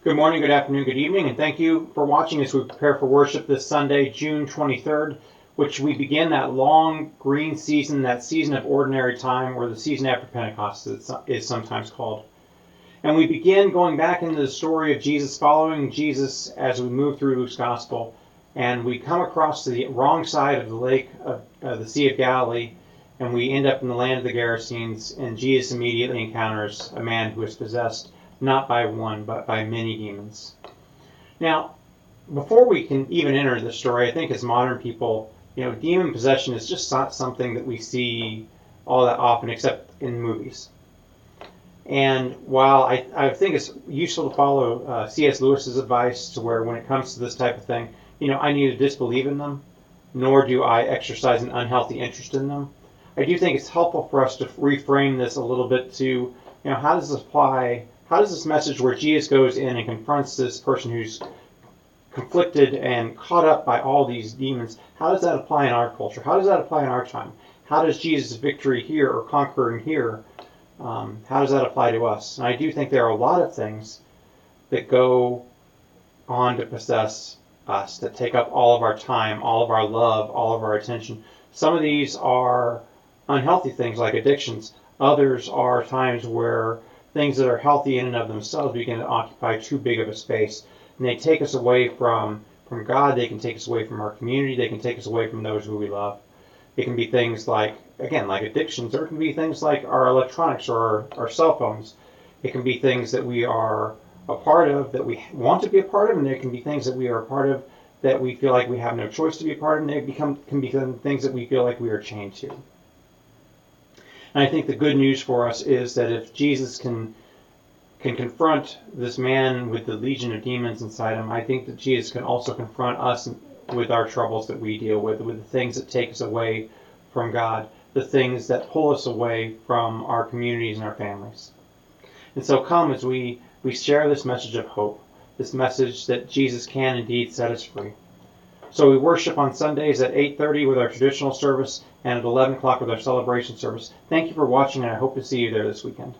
Good morning, good afternoon, good evening, and thank you for watching as we prepare for worship this Sunday, June 23rd, which we begin that long green season, that season of ordinary time, or the season after Pentecost is sometimes called. And we begin going back into the story of Jesus, following Jesus as we move through Luke's Gospel, and we come across the wrong side of the lake of the Sea of Galilee, and we end up in the land of the Gerasenes, and Jesus immediately encounters a man who is possessed not by one, but by many demons. Now, before we can even enter the story, I think as modern people, demon possession is just not something that we see all that often, except in movies. And while I think it's useful to follow C.S. Lewis's advice to where when it comes to this type of thing, I neither disbelieve in them, nor do I exercise an unhealthy interest in them. I do think it's helpful for us to reframe this a little bit to, how does this apply? How does this message where Jesus goes in and confronts this person who's conflicted and caught up by all these demons, how does that apply in our culture? How does that apply in our time? How does Jesus' victory here or conquering here, how does that apply to us? And I do think there are a lot of things that go on to possess us, that take up all of our time, all of our love, all of our attention. Some of these are unhealthy things like addictions. Others are times where things that are healthy in and of themselves begin to occupy too big of a space. And they take us away from God. They can take us away from our community. They can take us away from those who we love. It can be things like addictions, or it can be things like our electronics or our cell phones. It can be things that we are a part of, that we want to be a part of, and there can be things that we are a part of that we feel like we have no choice to be a part of, and they can become things that we feel like we are chained to. And I think the good news for us is that if Jesus can confront this man with the legion of demons inside him, I think that Jesus can also confront us with our troubles that we deal with the things that take us away from God, the things that pull us away from our communities and our families. And so come as we share this message of hope, this message that Jesus can indeed set us free. So we worship on Sundays at 8:30 with our traditional service and at 11 o'clock with our celebration service. Thank you for watching, and I hope to see you there this weekend.